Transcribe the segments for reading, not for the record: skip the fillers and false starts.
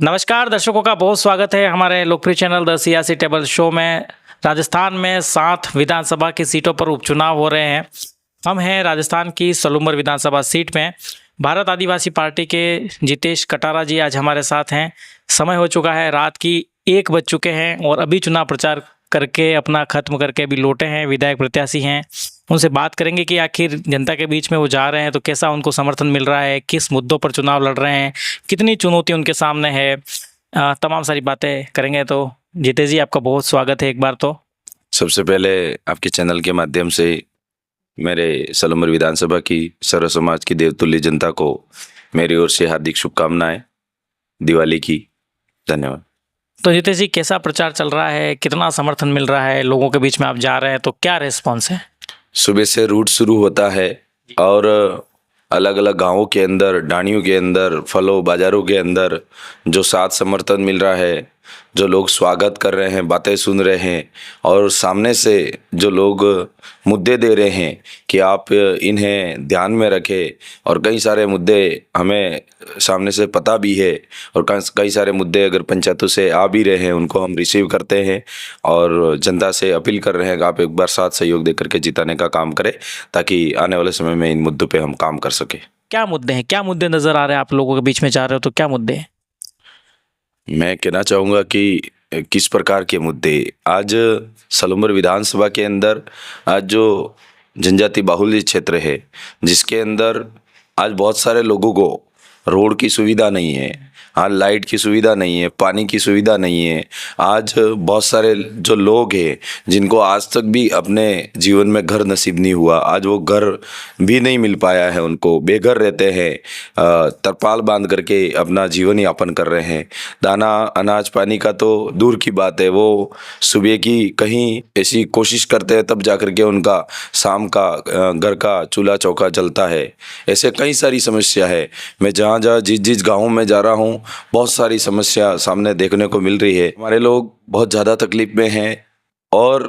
नमस्कार दर्शकों का बहुत स्वागत है हमारे लोकप्रिय चैनल द सियासी टेबल शो में। राजस्थान में 7 विधानसभा की सीटों पर उपचुनाव हो रहे हैं। हम हैं राजस्थान की सलूमर विधानसभा सीट में। भारत आदिवासी पार्टी के जितेश कटारा जी आज हमारे साथ हैं। समय हो चुका है, रात की 1 बज चुके हैं और अभी चुनाव प्रचार करके अपना खत्म करके अभी लौटे हैं। विधायक प्रत्याशी हैं, उनसे बात करेंगे कि आखिर जनता के बीच में वो जा रहे हैं तो कैसा उनको समर्थन मिल रहा है, किस मुद्दों पर चुनाव लड़ रहे हैं, कितनी चुनौती उनके सामने है। तमाम सारी बातें करेंगे। तो जितेश जी, आपका बहुत स्वागत है एक बार। तो सबसे पहले आपके चैनल के माध्यम से मेरे सलूमर विधानसभा की सर्व समाज की देवतुल्य जनता को मेरी ओर से हार्दिक शुभकामनाएं दिवाली की। धन्यवाद। तो जितेश जी, कैसा प्रचार चल रहा है, कितना समर्थन मिल रहा है, लोगों के बीच में आप जा रहे हैं तो क्या रिस्पॉन्स है? सुबह से रूट शुरू होता है और अलग अलग गांवों के अंदर, डाणियों के अंदर, फलों बाजारों के अंदर जो साथ समर्थन मिल रहा है, जो लोग स्वागत कर रहे हैं, बातें सुन रहे हैं और सामने से जो लोग मुद्दे दे रहे हैं कि आप इन्हें ध्यान में रखें, और कई सारे मुद्दे हमें सामने से पता भी है और कई सारे मुद्दे अगर पंचायतों से आ भी रहे हैं उनको हम रिसीव करते हैं और जनता से अपील कर रहे हैं कि आप एक बार साथ सहयोग देकर के जिताने का काम करें ताकि आने वाले समय में इन मुद्दों पे हम काम कर सके। क्या मुद्दे हैं, क्या मुद्दे नजर आ रहे हैं आप लोगों के बीच में जा रहे हो तो क्या मुद्दे हैं? मैं कहना चाहूँगा कि किस प्रकार के मुद्दे आज सलूमर विधानसभा के अंदर, आज जो जनजाति बाहुल्य क्षेत्र है जिसके अंदर आज बहुत सारे लोगों को रोड की सुविधा नहीं है, आज लाइट की सुविधा नहीं है, पानी की सुविधा नहीं है। आज बहुत सारे जो लोग हैं जिनको आज तक भी अपने जीवन में घर नसीब नहीं हुआ, आज वो घर भी नहीं मिल पाया है, उनको बेघर रहते हैं, तरपाल बांध करके अपना जीवन यापन कर रहे हैं। दाना अनाज पानी का तो दूर की बात है, वो सुबह की कहीं ऐसी कोशिश करते हैं तब जा कर के उनका शाम का घर का चूल्हा चौका जलता है। ऐसे कई सारी समस्या है। मैं जहाँ जहाँ जिस गाँव में जा रहा हूँ बहुत सारी समस्या सामने देखने को मिल रही है। हमारे लोग बहुत ज़्यादा तकलीफ में हैं और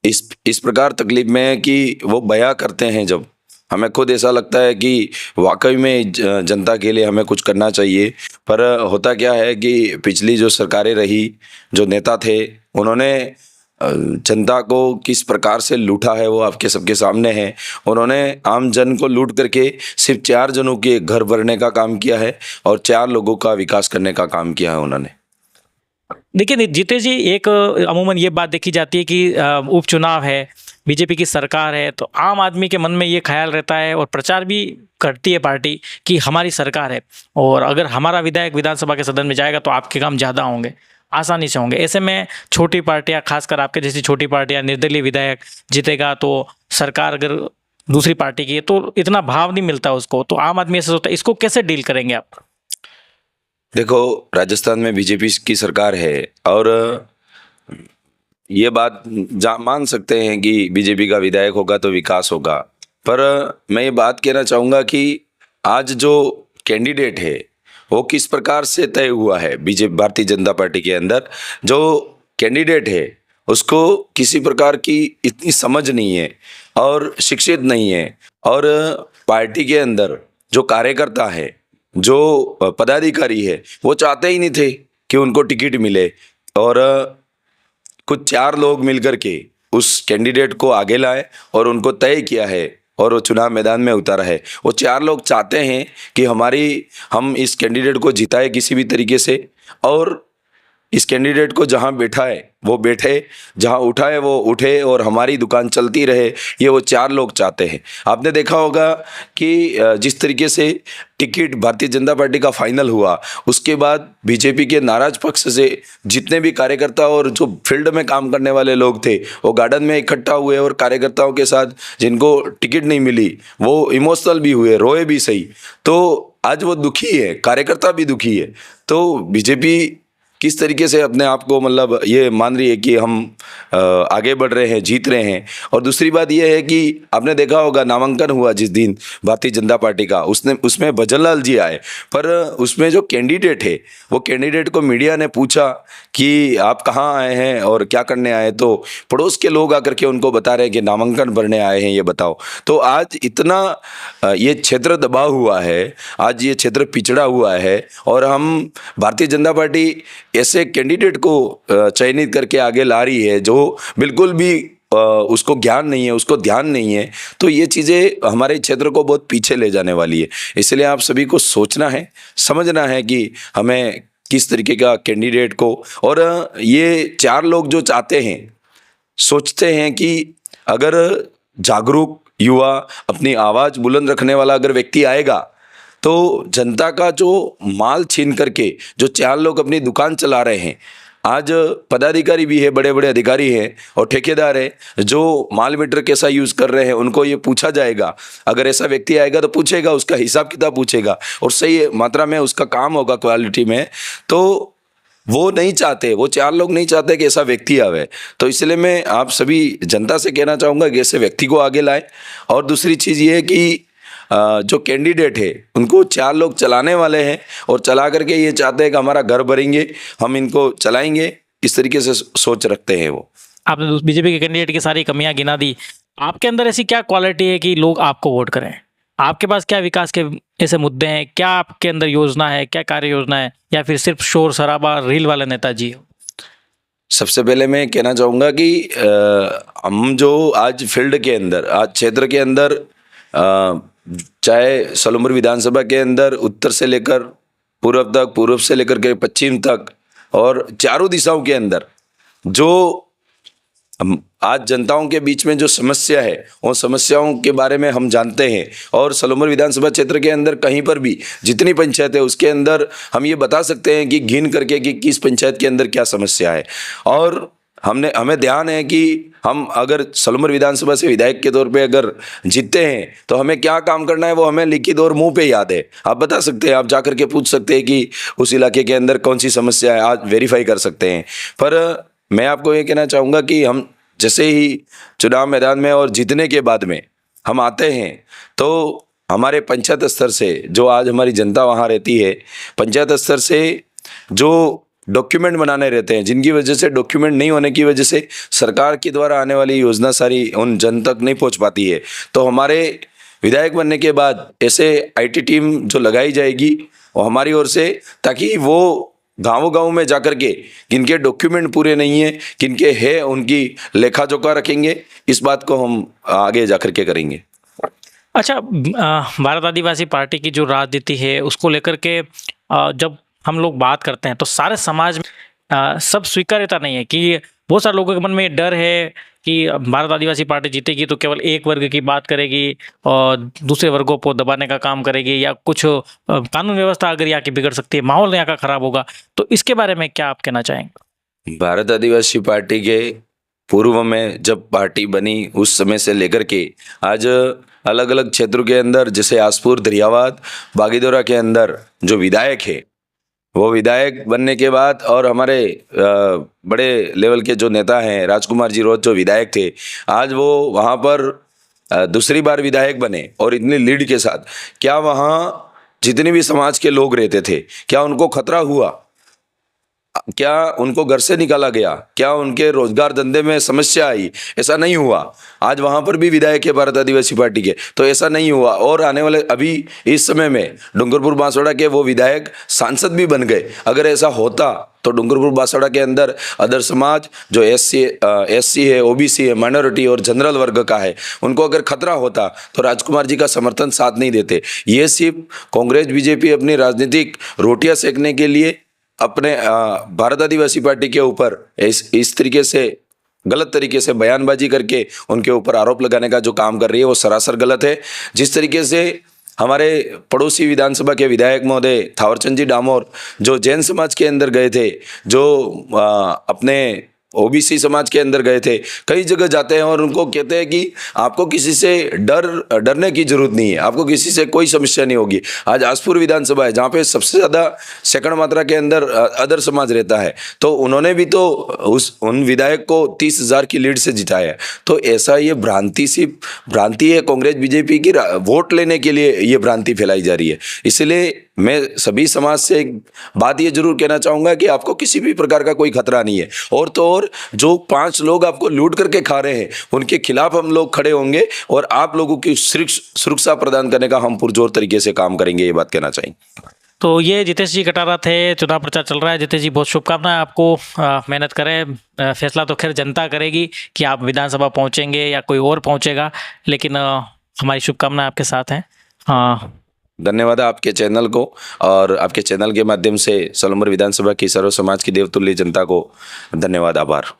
इस प्रकार तकलीफ में है कि वो बयां करते हैं जब हमें खुद ऐसा लगता है कि वाकई में जनता के लिए हमें कुछ करना चाहिए। पर होता क्या है कि पिछली जो सरकारें रही, जो नेता थे, उन्होंने जनता को किस प्रकार से लूटा है वो आपके सबके सामने है। उन्होंने आम जन को लूट करके सिर्फ 4 जनों के घर भरने का काम किया है और 4 लोगों का विकास करने का काम किया है उन्होंने। देखिए जितेश जी, एक अमूमन ये बात देखी जाती है कि उपचुनाव है, बीजेपी की सरकार है, तो आम आदमी के मन में ये ख्याल रहता है और प्रचार भी करती है पार्टी कि हमारी सरकार है और अगर हमारा विधायक विधानसभा के सदन में जाएगा तो आपके काम ज़्यादा होंगे, आसानी से होंगे। ऐसे में छोटी पार्टियां, खासकर आपके जैसी छोटी पार्टियां, निर्दलीय विधायक जीतेगा तो सरकार अगर दूसरी पार्टी की है तो इतना भाव नहीं मिलता उसको, तो आम आदमी ऐसा होता है। इसको कैसे डील करेंगे आप? देखो, राजस्थान में बीजेपी की सरकार है और ये बात मान सकते हैं कि बीजेपी का विधायक होगा तो विकास होगा। पर मैं ये बात कहना चाहूँगा कि आज जो कैंडिडेट है वो किस प्रकार से तय हुआ है। बीजेपी भारतीय जनता पार्टी के अंदर जो कैंडिडेट है उसको किसी प्रकार की इतनी समझ नहीं है और शिक्षित नहीं है, और पार्टी के अंदर जो कार्यकर्ता है, जो पदाधिकारी है, वो चाहते ही नहीं थे कि उनको टिकट मिले और कुछ 4 लोग मिलकर के उस कैंडिडेट को आगे लाए और उनको तय किया है और वो चुनाव मैदान में उतारा है। वो 4 लोग चाहते हैं कि हम इस कैंडिडेट को जिताए किसी भी तरीके से, और इस कैंडिडेट को जहां बैठाए वो बैठे, जहां उठाए वो उठे और हमारी दुकान चलती रहे, ये वो 4 लोग चाहते हैं। आपने देखा होगा कि जिस तरीके से टिकट भारतीय जनता पार्टी का फाइनल हुआ उसके बाद बीजेपी के नाराज पक्ष से जितने भी कार्यकर्ता और जो फील्ड में काम करने वाले लोग थे वो गार्डन में इकट्ठा हुए और कार्यकर्ताओं के साथ जिनको टिकट नहीं मिली वो इमोशनल भी हुए, रोए भी सही। तो आज वो दुखी है, कार्यकर्ता भी दुखी है। तो बीजेपी किस तरीके से अपने आप को मतलब ये मान रही है कि हम आगे बढ़ रहे हैं, जीत रहे हैं। और दूसरी बात ये है कि आपने देखा होगा नामांकन हुआ जिस दिन भारतीय जनता पार्टी का, उसमें भजनलाल जी आए, पर उसमें जो कैंडिडेट है वो कैंडिडेट को मीडिया ने पूछा कि आप कहाँ आए हैं और क्या करने आए, तो पड़ोस के लोग आकर के उनको बता रहे हैं कि नामांकन भरने आए हैं, ये बताओ। तो आज इतना ये क्षेत्र दबा हुआ है, आज ये क्षेत्र पिछड़ा हुआ है, और हम भारतीय जनता पार्टी ऐसे कैंडिडेट को चयनित करके आगे ला रही है जो बिल्कुल भी उसको ज्ञान नहीं है, उसको ध्यान नहीं है। तो ये चीज़ें हमारे क्षेत्र को बहुत पीछे ले जाने वाली है। इसलिए आप सभी को सोचना है, समझना है कि हमें किस तरीके का कैंडिडेट को, और ये 4 लोग जो चाहते हैं, सोचते हैं कि अगर जागरूक युवा, अपनी आवाज़ बुलंद रखने वाला अगर व्यक्ति आएगा तो जनता का जो माल छीन करके जो 4 लोग अपनी दुकान चला रहे हैं, आज पदाधिकारी भी है, बड़े बड़े अधिकारी हैं और ठेकेदार है जो माल मीटर कैसा यूज़ कर रहे हैं, उनको ये पूछा जाएगा। अगर ऐसा व्यक्ति आएगा तो पूछेगा, उसका हिसाब किताब पूछेगा और सही मात्रा में उसका काम होगा, क्वालिटी में। तो वो नहीं चाहते, वो 4 लोग नहीं चाहते कि ऐसा व्यक्ति आवे। तो इसलिए मैं आप सभी जनता से कहना चाहूँगा कि ऐसे व्यक्ति को आगे लाए। और दूसरी चीज़ ये है कि जो कैंडिडेट है उनको 4 लोग चलाने वाले हैं और चला करके ये चाहते हैं कि हमारा घर भरेंगे, हम इनको चलाएंगे, इस तरीके से सोच रखते हैं वो। आपने बीजेपी के कैंडिडेट की सारी कमियां गिना दी। आपके अंदर ऐसी क्या क्वालिटी है कि लोग आपको वोट करें? आपके पास क्या विकास के ऐसे मुद्दे हैं? क्या आपके अंदर योजना है, क्या कार्य योजना है, या फिर सिर्फ शोर शराबा रील वाले नेताजी हो? सबसे पहले मैं कहना चाहूँगा कि हम जो आज फील्ड के अंदर, आज क्षेत्र के अंदर, चाहे सलूमपुर विधानसभा के अंदर उत्तर से लेकर पूर्व तक, पूर्व से लेकर के पश्चिम तक, और चारों दिशाओं के अंदर जो आज जनताओं के बीच में जो समस्या है, उन समस्याओं के बारे में हम जानते हैं। और सलूमपुर विधानसभा क्षेत्र के अंदर कहीं पर भी जितनी पंचायत है उसके अंदर हम ये बता सकते हैं कि गिन करके कि किस पंचायत के अंदर क्या समस्या है। और हमें ध्यान है कि हम अगर सलूमपुर विधानसभा से विधायक के तौर पे अगर जीतते हैं तो हमें क्या काम करना है वो हमें लिखित और मुंह पे याद है। आप बता सकते हैं, आप जा करके पूछ सकते हैं कि उस इलाके के अंदर कौन सी समस्या है, आज वेरीफाई कर सकते हैं। पर मैं आपको ये कहना चाहूँगा कि हम जैसे ही चुनाव मैदान में और जीतने के बाद में हम आते हैं तो हमारे पंचायत स्तर से जो आज हमारी जनता वहाँ रहती है, पंचायत स्तर से जो डॉक्यूमेंट बनाने रहते हैं, जिनकी वजह से डॉक्यूमेंट नहीं होने की वजह से सरकार के द्वारा आने वाली योजना सारी उन जन तक नहीं पहुंच पाती है। तो हमारे विधायक बनने के बाद ऐसे आईटी टीम जो लगाई जाएगी वो हमारी ओर से, ताकि वो गाँव में जाकर के किनके डॉक्यूमेंट पूरे नहीं है, किनके है, उनकी लेखा जोखा रखेंगे। इस बात को हम आगे जाकर के करेंगे। अच्छा, भारत आदिवासी पार्टी की जो राजनीति है उसको लेकर के जब हम लोग बात करते हैं तो सारे समाज में सब स्वीकार्यता नहीं है कि बहुत सारे लोगों के मन में ये डर है कि भारत आदिवासी पार्टी जीतेगी तो केवल एक वर्ग की बात करेगी और दूसरे वर्गों को दबाने का काम करेगी, या कुछ कानून व्यवस्था अगर यहाँ की बिगड़ सकती है, माहौल यहाँ का खराब होगा। तो इसके बारे में क्या आप कहना चाहेंगे? भारत आदिवासी पार्टी के पूर्व में जब पार्टी बनी उस समय से लेकर के आज अलग अलग क्षेत्रों के अंदर, जैसे आसपुर, दरियावाद, बागीदोरा के अंदर जो विधायक है, वो विधायक बनने के बाद और हमारे बड़े लेवल के जो नेता हैं, राजकुमार जी रोज जो विधायक थे, आज वो वहाँ पर दूसरी बार विधायक बने और इतनी लीड के साथ, क्या वहाँ जितने भी समाज के लोग रहते थे, क्या उनको खतरा हुआ? क्या उनको घर से निकाला गया? क्या उनके रोजगार धंधे में समस्या आई? ऐसा नहीं हुआ। आज वहां पर भी विधायक है भारत आदिवासी पार्टी के, तो ऐसा नहीं हुआ। और आने वाले अभी इस समय में डूंगरपुर बांसवाड़ा के वो विधायक सांसद भी बन गए। अगर ऐसा होता तो डूंगरपुर बांसवाड़ा के अंदर अदर समाज जो एससी है, ओबीसी है, माइनॉरिटी और जनरल वर्ग का है, उनको अगर खतरा होता तो राजकुमार जी का समर्थन साथ नहीं देते। ये सिर्फ कांग्रेस बीजेपी अपनी राजनीतिक रोटियां सेकने के लिए अपने भारत आदिवासी पार्टी के ऊपर इस तरीके से गलत तरीके से बयानबाजी करके उनके ऊपर आरोप लगाने का जो काम कर रही है वो सरासर गलत है। जिस तरीके से हमारे पड़ोसी विधानसभा के विधायक महोदय थावरचंद जी डामोर जो जैन समाज के अंदर गए थे, जो अपने ओबीसी समाज के अंदर गए थे, कई जगह जाते हैं और उनको कहते हैं कि आपको किसी से डरने की जरूरत नहीं है, आपको किसी से कोई समस्या नहीं होगी। आज आसपुर विधानसभा है जहाँ पे सबसे ज्यादा सेकंड मात्रा के अंदर अदर समाज रहता है, तो उन्होंने भी तो उन विधायक को 30,000 की लीड से जिताया है। तो ऐसा ये भ्रांति है कांग्रेस बीजेपी की, वोट लेने के लिए ये भ्रांति फैलाई जा रही है। इसलिए मैं सभी समाज से एक बात ये जरूर कहना चाहूंगा कि आपको किसी भी प्रकार का कोई खतरा नहीं है, और तो और जो 5 लोग आपको लूट करके खा रहे हैं उनके खिलाफ हम लोग खड़े होंगे और आप लोगों की सुरक्षा प्रदान करने का हम पुरजोर तरीके से काम करेंगे, ये बात कहना चाहिए। तो ये जितेश जी कटारा थे, चुनाव प्रचार चल रहा है। जितेश जी बहुत शुभकामनाएं आपको, मेहनत करें। फैसला तो खैर जनता करेगी कि आप विधानसभा पहुंचेंगे या कोई और पहुंचेगा, लेकिन हमारी शुभकामनाएं आपके साथ हैं। हाँ, धन्यवाद आपके चैनल को, और आपके चैनल के माध्यम से सलूमर विधानसभा की सर्व समाज की देवतुल्य जनता को धन्यवाद, आभार।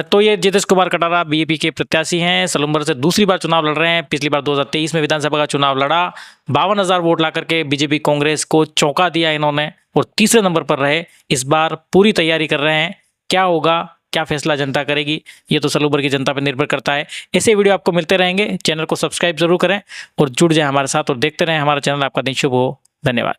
तो ये जितेश कुमार कटारा बीजेपी के प्रत्याशी हैं, सलूमर से दूसरी बार चुनाव लड़ रहे हैं। पिछली बार 2023 में विधानसभा का चुनाव लड़ा, 52,000 वोट ला करके बीजेपी कांग्रेस को चौंका दिया इन्होंने और तीसरे नंबर पर रहे। इस बार पूरी तैयारी कर रहे हैं, क्या होगा, क्या फैसला जनता करेगी, ये तो सलूमर की जनता पर निर्भर करता है। ऐसे वीडियो आपको मिलते रहेंगे, चैनल को सब्सक्राइब जरूर करें और जुड़ जाएं हमारे साथ और देखते रहें हमारा चैनल। आपका दिन शुभ हो, धन्यवाद।